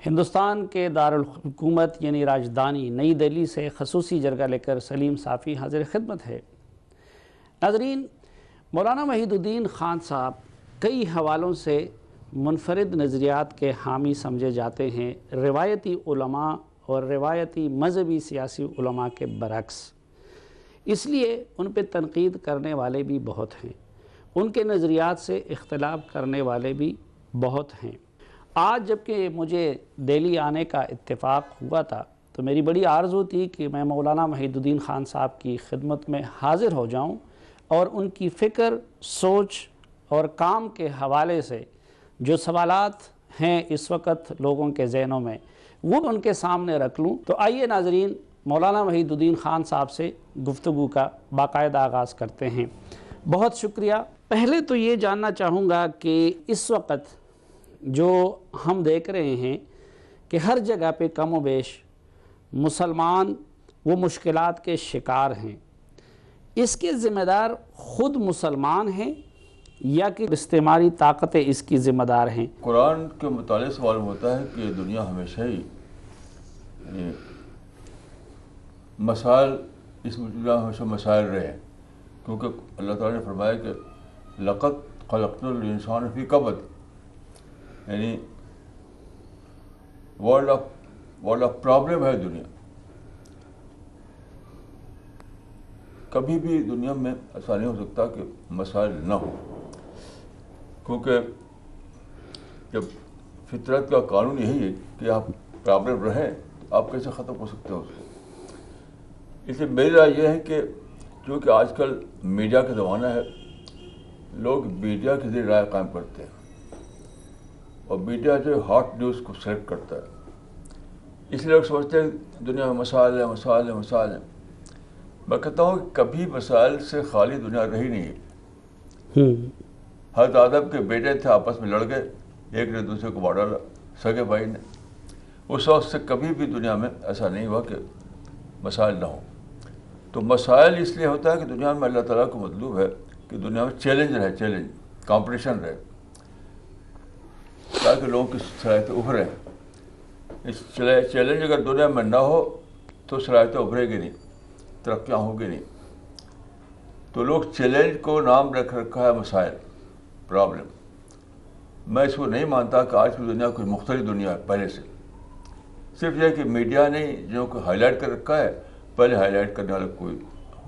ہندوستان کے دارالحکومت یعنی راجدھانی نئی دہلی سے خصوصی جرگہ لے کر سلیم صافی حاضر خدمت ہے۔ ناظرین، مولانا وحید الدین خان صاحب کئی حوالوں سے منفرد نظریات کے حامی سمجھے جاتے ہیں، روایتی علماء اور روایتی مذہبی سیاسی علماء کے برعکس۔ اس لیے ان پہ تنقید کرنے والے بھی بہت ہیں، ان کے نظریات سے اختلاف کرنے والے بھی بہت ہیں۔ آج جب کہ مجھے دہلی آنے کا اتفاق ہوا تھا تو میری بڑی آرزو تھی کہ میں مولانا وحید الدین خان صاحب کی خدمت میں حاضر ہو جاؤں اور ان کی فکر، سوچ اور کام کے حوالے سے جو سوالات ہیں اس وقت لوگوں کے ذہنوں میں وہ ان کے سامنے رکھ لوں۔ تو آئیے ناظرین، مولانا وحید الدین خان صاحب سے گفتگو کا باقاعدہ آغاز کرتے ہیں۔ بہت شکریہ۔ پہلے تو یہ جاننا چاہوں گا کہ اس وقت جو ہم دیکھ رہے ہیں کہ ہر جگہ پہ کم و بیش مسلمان وہ مشکلات کے شکار ہیں، اس کے ذمہ دار خود مسلمان ہیں یا کہ استعماری طاقتیں اس کی ذمہ دار ہیں؟ قرآن کے مطالعے سے معلوم ہوتا ہے کہ دنیا ہمیشہ ہی مسائل، اس دنیا ہمیشہ مسائل رہے ہیں، کیونکہ اللہ تعالیٰ نے فرمایا کہ لقد خلقنا الانسان فی کبد، یعنی ورلڈ آف پرابلم ہے دنیا۔ کبھی بھی دنیا میں ایسا نہیں ہو سکتا کہ مسائل نہ ہو، کیونکہ جب فطرت کا قانون یہی ہے کہ آپ پرابلم رہیں تو آپ کیسے ختم ہو سکتے ہیں اس کو۔ اس لیے میری رائے یہ ہے کہ چونکہ آج کل میڈیا کا زمانہ ہے، لوگ میڈیا کے ذریعے رائے قائم کرتے ہیں اور میڈیا جو ہاٹ نیوز کو سلیکٹ کرتا ہے، اس لیے لوگ سمجھتے ہیں دنیا میں مسائل ہیں، مسائل ہیں، مسائل ہیں۔ میں کہتا ہوں کہ کبھی مسائل سے خالی دنیا رہی نہیں ہے۔ حضرت آدم کے بیٹے تھے، آپس میں لڑ گئے، ایک نے دوسرے کو مار ڈالا، سگے بھائی نے۔ اس وقت سے کبھی بھی دنیا میں ایسا نہیں ہوا کہ مسائل نہ ہوں۔ تو مسائل اس لیے ہوتا ہے کہ دنیا میں اللہ تعالیٰ کو مطلوب ہے کہ دنیا میں چیلنج رہے، چیلنج، کمپٹیشن رہے، تاکہ لوگوں کی صلاحیتیں ابھریں۔ اس چیلنج اگر دنیا میں نہ ہو تو صلاحیتیں ابھرے گی نہیں، ترقیاں ہوگی نہیں۔ تو لوگ چیلنج کو نام رکھ رکھا ہے مسائل، پرابلم۔ میں اس کو نہیں مانتا کہ آج کی دنیا کوئی مختلف دنیا ہے پہلے سے۔ صرف یہ کہ میڈیا نے جو کو ہائی لائٹ کر رکھا ہے، پہلے ہائی لائٹ کرنے والا کوئی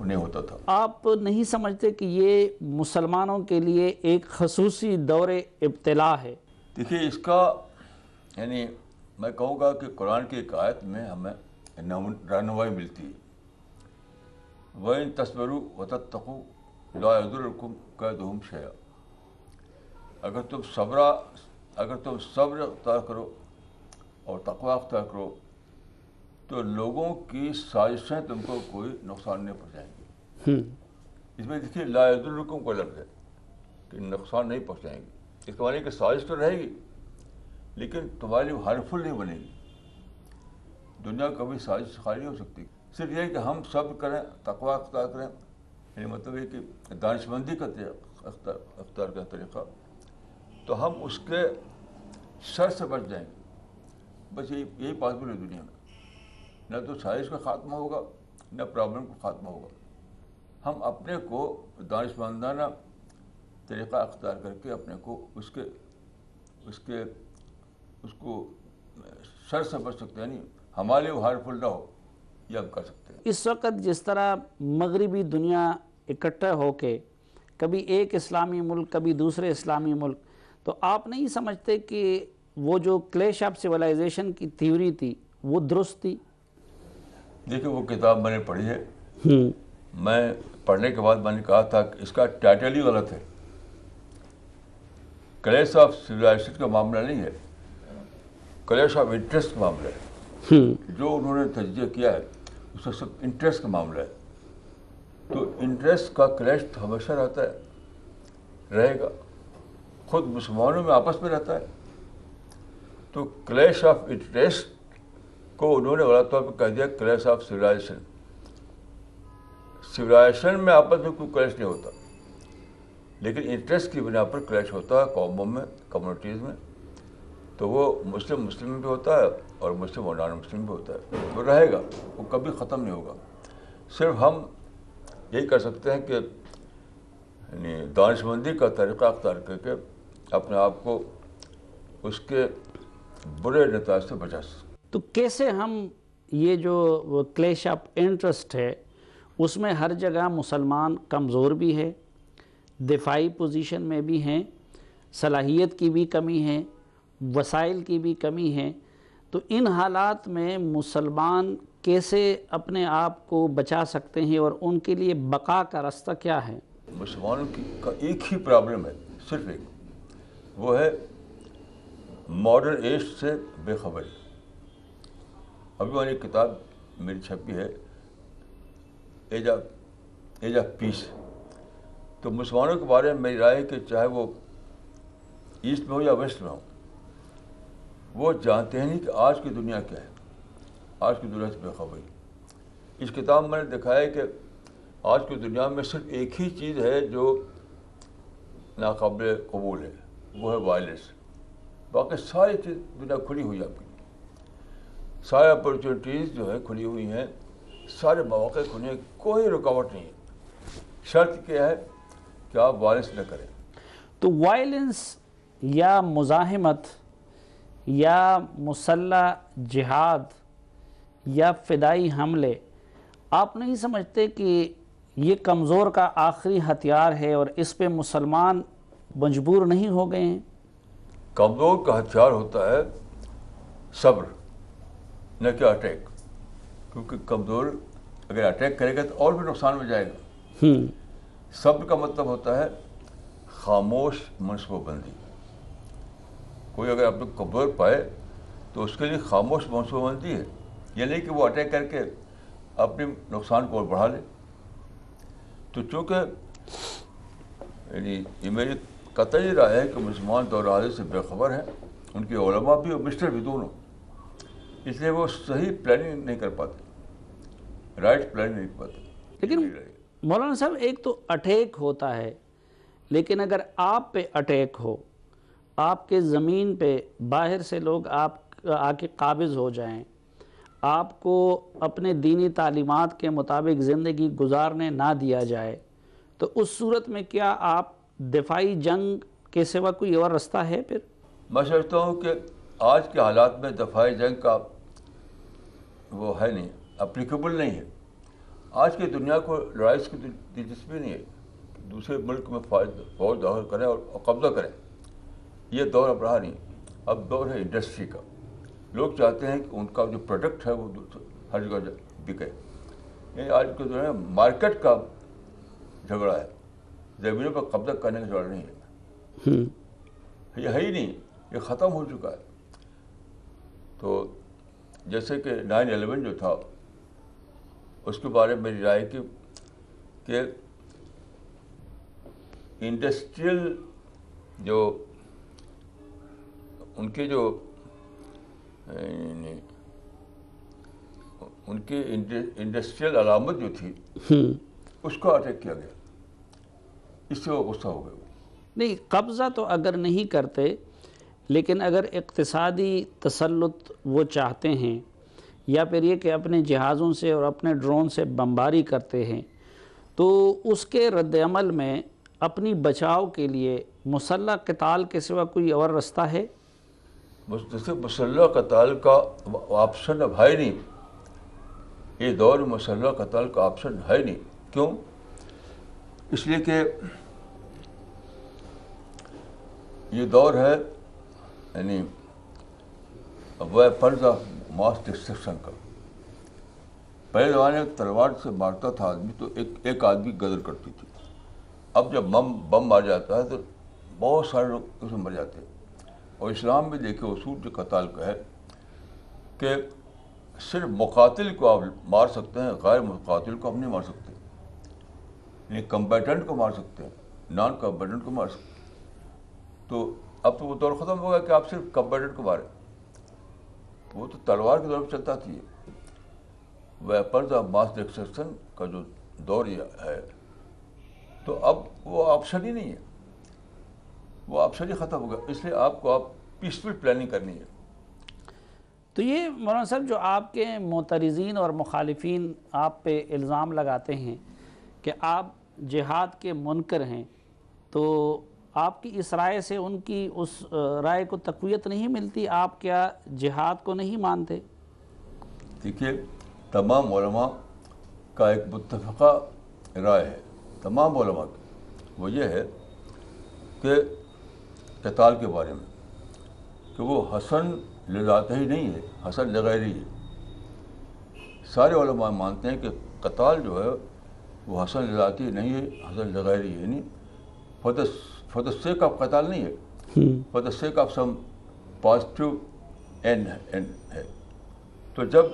نہیں ہوتا تھا۔ آپ نہیں سمجھتے کہ یہ مسلمانوں کے لیے ایک خصوصی دور ابتلا ہے؟ دیکھیے، اس کا یعنی میں کہوں گا کہ قرآن کی ایک آیت میں ہمیں رہنمائی ملتی ہے، وَإِن تَصْبِرُوا وَتَتَّقُوا لَا يَضُرُّكُمْ كَيْدُهُمْ شَيْئًا۔ اگر تم صبر اختیار کرو اور تقوی اختیار کرو تو لوگوں کی سازشیں تم کو کوئی نقصان نہیں پہنچائیں گی۔ اس میں دیکھیے لا یضرکم کا لفظ ہے کہ نقصان نہیں پہنچائیں گی۔ اس کے معنی کہ سازش تو رہے گی لیکن تمہاری ہارمفل نہیں بنے گی۔ دنیا کبھی سازش خالی نہیں ہو سکتی۔ صرف یہ کہ ہم صبر کریں، تقوی اختیار کریں، یعنی مطلب یہ کہ دانش مندی کا اختیار کا طریقہ، تو ہم اس کے شر سے بچ جائیں گے۔ بس یہی پاسبل ہے دنیا میں۔ نہ تو سازش کا خاتمہ ہوگا، نہ پرابلم کا خاتمہ ہوگا۔ ہم اپنے کو دانش مندانہ طریقہ اختیار کر کے اپنے کو اس کو شر سے بچ سکتے ہیں، یعنی ہمارے لیے ہارمفل نہ ہو، یہ ہم کر سکتے ہیں۔ اس وقت جس طرح مغربی دنیا اکٹھا ہو کے کبھی ایک اسلامی ملک، کبھی دوسرے اسلامی ملک، تو آپ نہیں سمجھتے کہ وہ جو کلیش آف سیولائزیشن کی تھیوری تھی وہ درست تھی؟ دیکھیں، وہ کتاب میں نے پڑھی ہے۔ میں پڑھنے کے بعد میں نے کہا تھا کہ اس کا ٹائٹل ہی غلط ہے۔ کلیش آف سیولائزیشن کا معاملہ نہیں ہے، کلیش آف انٹرسٹ کا معاملہ ہے۔ جو انہوں نے تجزیہ کیا ہے اس کا سب انٹرسٹ کا معاملہ ہے۔ تو انٹرسٹ کا کلیش تو ہمیشہ رہتا ہے، رہے گا، خود مسلمانوں میں آپس میں رہتا ہے۔ تو کلیش آف انٹرسٹ کو انہوں نے غلط طور پہ کہہ دیا کلیش آف سیولائزیشن۔ سیولائزیشن میں آپس میں کوئی کلیش نہیں ہوتا، لیکن انٹرسٹ کی بنا پر کلیش ہوتا ہے قوموں میں، کمیونٹیز میں۔ تو وہ مسلم مسلم بھی ہوتا ہے اور مسلم اور نان مسلم بھی ہوتا ہے، وہ رہے گا، وہ کبھی ختم نہیں ہوگا۔ صرف ہم یہی کر سکتے ہیں کہ یعنی دانش مندی کا طریقہ اختیار کر کے اپنے آپ کو اس کے برے نتائج سے بچا سکتے۔ تو کیسے ہم یہ جو کلیش آف انٹرسٹ ہے اس میں ہر جگہ مسلمان کمزور بھی ہے، دفاعی پوزیشن میں بھی ہیں، صلاحیت کی بھی کمی ہے، وسائل کی بھی کمی ہے، تو ان حالات میں مسلمان کیسے اپنے آپ کو بچا سکتے ہیں اور ان کے لیے بقا کا راستہ کیا ہے؟ مسلمانوں کا ایک ہی پرابلم ہے، صرف ایک، وہ ہے ماڈرن ایج سے بے خبری۔ ابھی میں نے ایک کتاب میری چھپی ہے، ایج آف پیس۔ تو مسلمانوں کے بارے میں میری رائے ہے کہ چاہے وہ ایسٹ میں ہو یا ویسٹ میں ہو، وہ جانتے ہیں نہیں کہ آج کی دنیا کیا ہے، آج کی دنیا سے بے خبری۔ اس کتاب میں نے دکھایا ہے کہ آج کی دنیا میں صرف ایک ہی چیز ہے جو ناقابل قبول ہے، وہ ہے وائلنس۔ باقی ساری چیز دنیا کھلی ہوئی ہے، آپ کی ساری اپرچونیٹیز جو ہے کھلی ہوئی ہیں، سارے مواقع کھلے ہیں، کوئی رکاوٹ نہیں ہے۔ شرط کیا ہے کہ آپ وائلنس نہ کریں۔ تو وائلنس یا مزاحمت یا مسلح جہاد یا فدائی حملے، آپ نہیں سمجھتے کہ یہ کمزور کا آخری ہتھیار ہے اور اس پہ مسلمان مجبور نہیں ہو گئے ہیں؟ کمزور کا ہتھیار ہوتا ہے صبر، نہ کہ اٹیک، کیونکہ کمزور اگر اٹیک کرے گا تو اور بھی نقصان میں جائے گا۔ صبر کا مطلب ہوتا ہے خاموش منصوبہ بندی۔ کوئی اگر آپ کو کمزور پائے تو اس کے لیے خاموش منصوبہ بندی ہے، یہ نہیں کہ وہ اٹیک کر کے اپنے نقصان کو اور بڑھا لے۔ تو چونکہ یعنی یہ میری قطعی رائے ہے کہ مسلمان دور حاضر سے بے خبر ہیں، ان کے علماء بھی اور مسٹر بھی دونوں، اس لیے وہ صحیح پلاننگ نہیں کر پاتے، رائٹ پلاننگ نہیں کر پاتے۔ لیکن مولانا صاحب ایک تو اٹیک ہوتا ہے، لیکن اگر آپ پہ اٹیک ہو، آپ کے زمین پہ باہر سے لوگ آپ آ کے قابض ہو جائیں، آپ کو اپنے دینی تعلیمات کے مطابق زندگی گزارنے نہ دیا جائے، تو اس صورت میں کیا آپ دفاعی جنگ کے سوا کوئی اور راستہ ہے پھر؟ میں سمجھتا ہوں کہ آج کے حالات میں دفاعی جنگ کا وہ ہے نہیں، اپلیکیبل نہیں ہے۔ آج کی دنیا کو لڑائی کی دلچسپی نہیں ہے، دوسرے ملک میں فوج داخل کریں اور قبضہ کریں، یہ دور اب رہا نہیں۔ اب دور ہے انڈسٹری کا، لوگ چاہتے ہیں کہ ان کا جو پروڈکٹ ہے وہ ہر جگہ بکے۔ یعنی آج کے دور میں مارکیٹ کا جھگڑا ہے، زمینوں پر قبضہ کرنے کا جھگڑا نہیں ہے، یہ ہے ہی نہیں، یہ ختم ہو چکا ہے۔ تو جیسے کہ 9/11 جو تھا، اس کے بارے میں میری رائے کی کہ انڈسٹریل جو ان کی جو ان کی انڈسٹریل علامت جو تھی اس کو اٹیک کیا گیا، اس سے وہ غصہ ہو گئے۔ نہیں، قبضہ تو اگر نہیں کرتے، لیکن اگر اقتصادی تسلط وہ چاہتے ہیں، یا پھر یہ کہ اپنے جہازوں سے اور اپنے ڈرون سے بمباری کرتے ہیں، تو اس کے رد عمل میں اپنی بچاؤ کے لیے مسلح قتال کے سوا کوئی اور راستہ ہے؟ جیسے مسلح قتال کا آپشن اب ہے نہیں، یہ دور مسلح قتال کا آپشن ہے نہیں۔ کیوں؟ اس لیے کہ یہ دور ہے یعنی ویپنز آف ماس ڈسٹرکشن کا۔ پہلے زمانے میں تلوار سے مارتا تھا آدمی تو ایک آدمی غدر کرتی تھی، اب جب بم مار جاتا ہے تو بہت سارے لوگ اس میں مر جاتے ہیں۔ اور اسلام میں دیکھے اصول جو قتال کا ہے کہ صرف مقاتل کو آپ مار سکتے ہیں، غیر مقاتل کو آپ نہیں مار سکتے، یعنی کمبیٹنٹ کو مار سکتے ہیں، نان کمبیٹنٹ کو مار سکتے ہیں۔ تو اب تو وہ دور ختم ہو گیا کہ آپ صرف کمبیٹنٹ کو ماریں، وہ تو تلوار کے دور پہ چلتا تھی۔ ویپنز آف ماس ڈسٹرکشن کا جو دور ہے تو اب وہ آپشن ہی نہیں ہے، وہ آپشن ہی ختم ہو گیا۔ اس لیے آپ کو پیسفل پلاننگ کرنی ہے. تو یہ مولانا صاحب جو آپ کے معترضین اور مخالفین آپ پہ الزام لگاتے ہیں کہ آپ جہاد کے منکر ہیں، تو آپ کی اس رائے سے ان کی اس رائے کو تقویت نہیں ملتی؟ آپ کیا جہاد کو نہیں مانتے؟ دیکھیے، تمام علماء کا ایک متفقہ رائے ہے، تمام علماء کی، وہ یہ ہے کہ قتال کے بارے میں کہ وہ حسن لذاتہ ہی نہیں ہے، حسن لغیری ہے. سارے علماء مانتے ہیں کہ قتال جو ہے وہ حسن لذاتی نہیں ہے، حسن لغیری ہے. یعنی فار دا سیک آف قتال نہیں ہے، for the sake of some positive and ہے. تو جب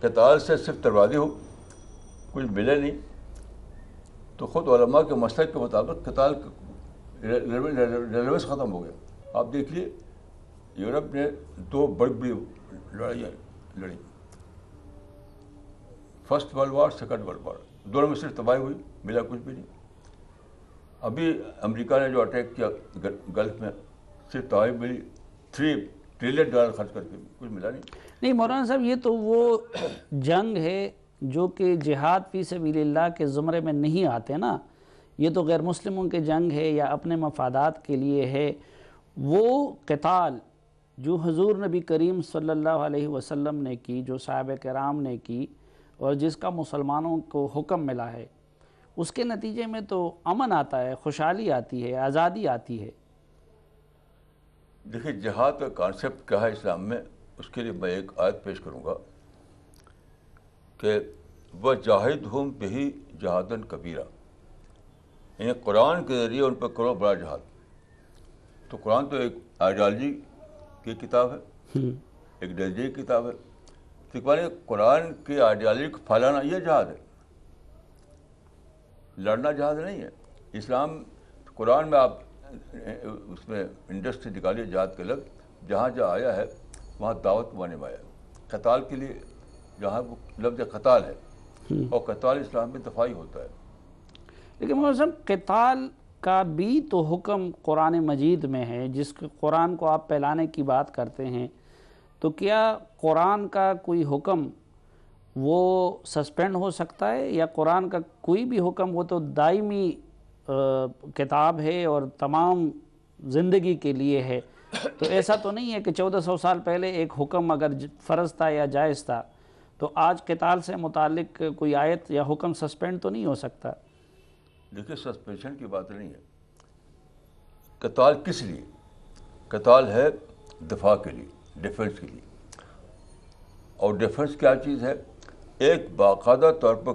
قتال سے صرف تلواری ہو، کچھ ملے نہیں، تو خود علماء کے مسلک کے مطابق قتال ریلیونس ختم ہو گیا. آپ دیکھیے، یورپ نے 2 بڑی لڑائیاں لڑی، first world war, second world war. دونوں میں صرف تباہی ہوئی، ملا کچھ بھی نہیں. ابھی امریکہ نے جو اٹیک کیا گلف میں، صرف تباہی ملی، $3 ٹریلین خرچ کر کے کچھ ملا نہیں. مولانا صاحب، یہ تو وہ جنگ ہے جو کہ جہاد فی سبیل اللہ کے زمرے میں نہیں آتے نا. یہ تو غیر مسلموں کے جنگ ہے یا اپنے مفادات کے لیے ہے. وہ قتال جو حضور نبی کریم صلی اللہ علیہ وسلم نے کی، جو صحابہ کرام نے کی، اور جس کا مسلمانوں کو حکم ملا ہے، اس کے نتیجے میں تو امن آتا ہے، خوشحالی آتی ہے، آزادی آتی ہے. دیکھیے، جہاد کا کانسیپٹ کیا ہے اسلام میں، اس کے لیے میں ایک آیت پیش کروں گا کہ وَجَاہِدْهُمْ بِهِ جَہَادًا كَبِيرًا، یعنی قرآن کے ذریعے ان پہ کرو بڑا جہاد. تو قرآن تو ایک آئیڈیالوجی کی کتاب ہے، ایک نظریے کی کتاب ہے. تو قرآن کی آئیڈیالوجی کو پھیلانا یہ جہاد ہے، لڑنا جہاد نہیں ہے. اسلام قرآن میں آپ اس میں انڈسٹری نکالیے جہاد کے لفظ، جہاں جہاں آیا ہے وہاں دعوت معنی میں آیا. قتال کے لیے جہاں وہ لفظ قتال ہے، اور قتال اسلام میں دفاعی ہوتا ہے. لیکن مولانا صاحب، قتال کا بھی تو حکم قرآن مجید میں ہے، جس قرآن کو آپ پھیلانے کی بات کرتے ہیں. تو کیا قرآن کا کوئی حکم وہ سسپینڈ ہو سکتا ہے، یا قرآن کا کوئی بھی حکم وہ تو دائمی کتاب ہے اور تمام زندگی کے لیے ہے؟ تو ایسا تو نہیں ہے کہ 1400 سال پہلے ایک حکم اگر فرض تھا یا جائز تھا، تو آج قتال سے متعلق کوئی آیت یا حکم سسپینڈ تو نہیں ہو سکتا؟ دیکھیے، سسپینشن کی بات نہیں ہے. قتال کس لیے؟ قتال ہے دفاع کے لیے، ڈیفنس کے لیے. اور ڈیفنس کیا چیز ہے؟ ایک باقاعدہ طور پر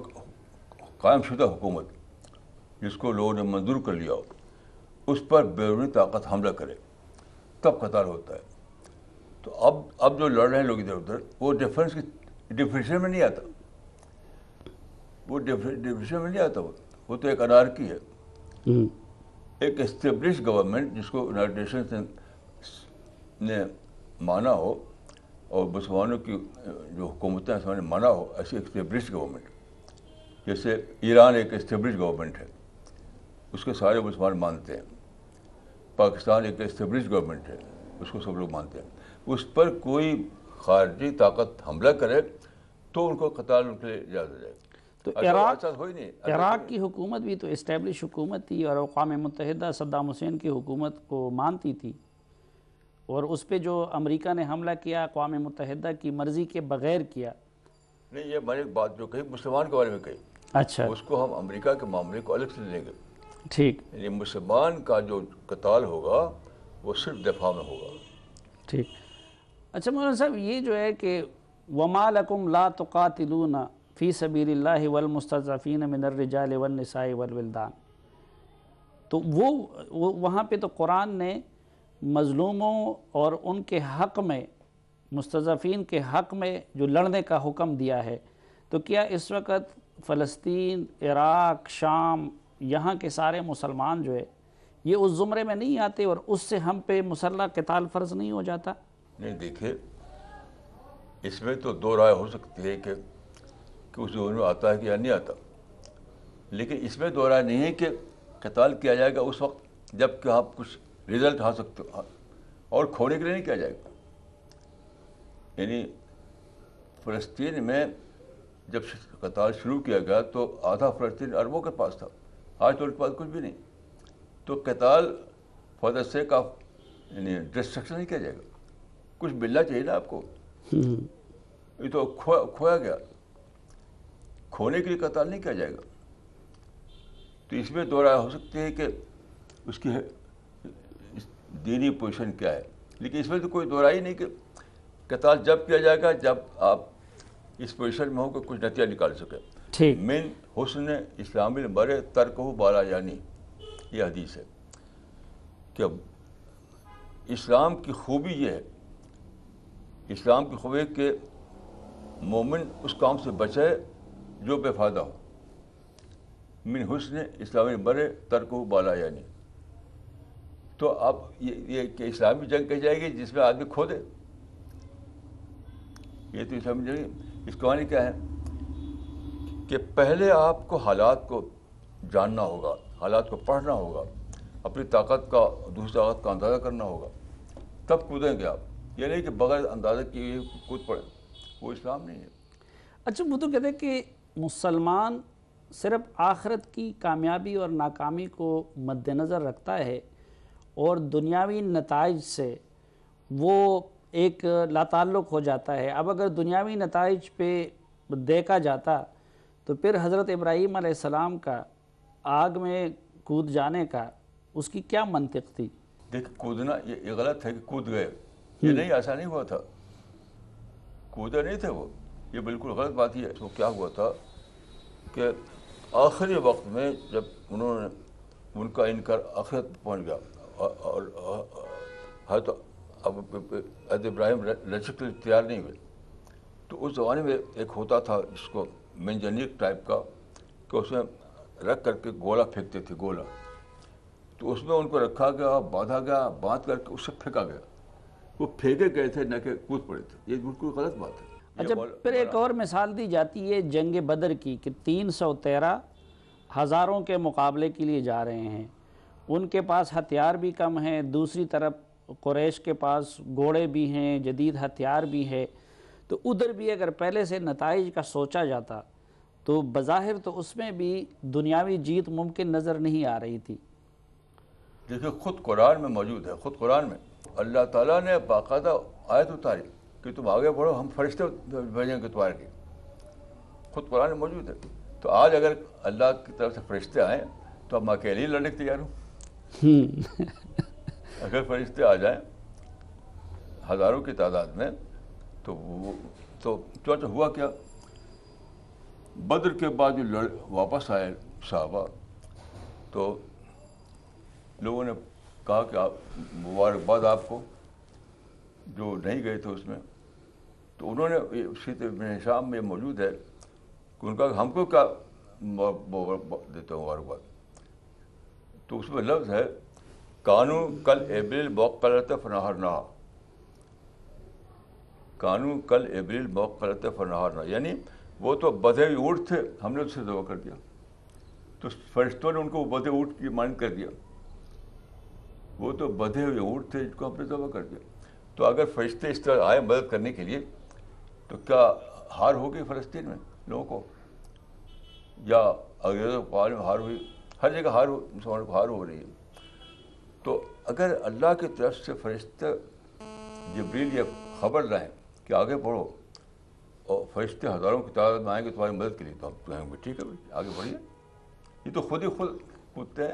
قائم شدہ حکومت جس کو لوگوں نے منظور کر لیا ہو، اس پر بیرونی طاقت حملہ کرے، تب قتال ہوتا ہے. تو اب جو لڑ رہے ہیں لوگ ادھر ادھر، وہ ڈیفنس کی ڈیفینیشن میں نہیں آتا، وہ ڈیفینیشن میں نہیں آتا. وہ تو ایک انارکی ہے. ایک اسٹیبلش گورنمنٹ جس کو یونائٹڈ نیشنز نے مانا ہو، اور مسلمانوں کی جو حکومتیں اس نے مانا ہو، ایسی اسٹیبلش گورنمنٹ، جیسے ایران ایک اسٹیبلش گورنمنٹ ہے، اس کے سارے مسلمان مانتے ہیں. پاکستان ایک اسٹیبلش گورنمنٹ ہے، اس کو سب لوگ مانتے ہیں. اس پر کوئی خارجی طاقت حملہ کرے تو ان کو قتال ان کے لیے اجازت جائے. تو عراق کی حکومت بھی تو اسٹیبلش حکومت تھی، اور اقوام متحدہ صدام حسین کی حکومت کو مانتی تھی، اور اس پہ جو امریکہ نے حملہ کیا اقوام متحدہ کی مرضی کے بغیر کیا. نہیں، یہ میں نے ایک بات جو کہی مسلمان کے بارے میں کہی، اچھا، اس کو ہم امریکہ کے معاملے کو الگ سے لیں گے. ٹھیک. یعنی مسلمان کا جو قتال ہوگا وہ صرف دفاع میں ہوگا. ٹھیک. اچھا مولانا صاحب، یہ جو ہے کہ وَمَا لَكُمْ لَا تُقَاتِلُونَ فِي سَبِيلِ اللَّهِ وَالْمُسْتَضْعَفِينَ مِنَ الرِّجَالِ وَالنِّسَاءِ وَالْوِلْدَانِ، تو وہ وہاں پہ تو قرآن نے مظلوموں اور ان کے حق میں، مستضعفین کے حق میں جو لڑنے کا حکم دیا ہے. تو کیا اس وقت فلسطین، عراق، شام، یہاں کے سارے مسلمان جو ہے یہ اس زمرے میں نہیں آتے، اور اس سے ہم پہ مسلح قتال فرض نہیں ہو جاتا؟ نہیں، دیکھیے، اس میں تو دو رائے ہو سکتی ہے کہ اس زمرے میں آتا ہے کہ یا نہیں آتا. لیکن اس میں دو رائے نہیں ہے کہ قتال کیا جائے گا اس وقت جب کہ آپ کچھ رزلٹ اور کھونے کے لیے نہیں کیا جائے گا. یعنی فلسطین میں جب قتال شروع کیا گیا تو آدھا فلسطین عربوں کے پاس تھا, آج تو ان کے پاس کچھ بھی نہیں. تو قتال فار دا سیک آف یعنی ڈسٹرکشن نہیں کیا جائے گا, کچھ ملنا چاہیے نا آپ کو. یہ تو کھویا گیا, کھونے کے لیے قتال نہیں کیا جائے گا. تو اس میں دو رائے ہو سکتی ہے کہ اس کی دینی پوزیشن کیا ہے, لیکن اس میں تو کوئی دو رائے نہیں کہ قتال جب کیا جائے گا جب آپ اس پوزیشن میں ہو کہ کچھ نتیجہ نکال سکے. ٹھیک. من حسن اسلام المرء ترکہ بالا یعنی, یہ حدیث ہے کہ اسلام کی خوبی یہ ہے, اسلام کی خوبی کہ مومن اس کام سے بچے جو بے فائدہ ہو. من حسن اسلام المرء ترکہ بالا یعنی. تو اب یہ کہ اسلامی جنگ کہی جائے گی جس میں آدمی کھو دے, یہ تو اسلامی جنگ. اس کا معنی کیا ہے کہ پہلے آپ کو حالات کو جاننا ہوگا, حالات کو پڑھنا ہوگا, اپنی طاقت کا دوسری طاقت کا اندازہ کرنا ہوگا, تب کودیں گے آپ. یہ نہیں کہ بغیر اندازہ کیے کود پڑے, وہ اسلام نہیں ہے. اچھا, وہ تو کہتے ہیں کہ مسلمان صرف آخرت کی کامیابی اور ناکامی کو مد نظر رکھتا ہے اور دنیاوی نتائج سے وہ ایک لا تعلق ہو جاتا ہے. اب اگر دنیاوی نتائج پہ دیکھا جاتا تو پھر حضرت ابراہیم علیہ السلام کا آگ میں کود جانے کا اس کی کیا منطق تھی؟ دیکھ, کودنا یہ غلط ہے کہ کود گئے, یہ نہیں, ایسا نہیں ہوا تھا, کودے نہیں تھے وہ, یہ بالکل غلط بات ہی ہے. تو کیا ہوا تھا کہ آخری وقت میں جب انہوں نے ان کا انکار آخرت پہنچ گیا اور حضرت ابراہیم لچک کے لیے تیار نہیں ہوئے, تو اس زمانے میں ایک ہوتا تھا جس کو منجنیک ٹائپ کا, کہ اس میں رکھ کر کے گولا پھینکتے تھے, گولا. تو اس میں ان کو رکھا گیا, باندھا گیا, باندھ کر کے اس سے پھینکا گیا. وہ پھینکے گئے تھے نہ کہ کود پڑے تھے. یہ بالکل غلط بات ہے. اچھا, پھر ایک اور مثال دی جاتی ہے جنگ بدر کی کہ 313 ہزاروں کے مقابلے کے لیے جا رہے ہیں, ان کے پاس ہتھیار بھی کم ہیں, دوسری طرف قریش کے پاس گھوڑے بھی ہیں, جدید ہتھیار بھی ہے. تو ادھر بھی اگر پہلے سے نتائج کا سوچا جاتا تو بظاہر تو اس میں بھی دنیاوی جیت ممکن نظر نہیں آ رہی تھی. دیکھیے, خود قرآن میں موجود ہے, خود قرآن میں اللہ تعالیٰ نے باقاعدہ آیت اتاری کہ تم آگے بڑھو, ہم فرشتے بھیجیں گے تمہارے لیے. خود قرآن میں موجود ہے. تو آج اگر اللہ کی طرف سے فرشتے آئیں تو ہم اکیلے ہی لڑنے کے تیار ہوں. اگر فرشتے آ جائیں ہزاروں کی تعداد میں تو چونچہ ہوا کیا, بدر کے بعد جو واپس آئے صحابہ, تو لوگوں نے کہا کہ مبارکباد آپ کو جو نہیں گئے تھے اس میں. تو انہوں نے سیرت ابن ہشام میں موجود ہے کہ ان کا ہم کو کیا دیتے ہوں مبارکباد. تو اس میں لفظ ہے کانو کل ابریل موقلت فنہرنا, کانو کل ابریل موقلت فنہرنا, یعنی وہ تو بدھے ہوئے اونٹ تھے, ہم نے اسے ذبح کر دیا. تو فرشتوں نے ان کو بدھے اونٹ کی مانند کر دیا. وہ تو بدھے ہوئے اونٹ تھے جس کو ہم نے ذبح کر دیا. تو اگر فرشتے اس طرح آئے مدد کرنے کے لیے تو کیا ہار ہوگی فلسطین میں لوگوں کو, یا انگریزوں کو میں ہار ہوئی؟ ہر جگہ ہار مسلمانوں کو ہار ہو رہی ہے. تو اگر اللہ کی طرف سے فرشتے جبریل یہ خبر لائیں کہ آگے بڑھو, اور فرشتے ہزاروں کی تعداد میں آئیں گے تمہاری مدد کے لیے, تو ہم کہیں گے ٹھیک ہے آگے بڑھیے. یہ تو خود ہی خود کودتے ہیں.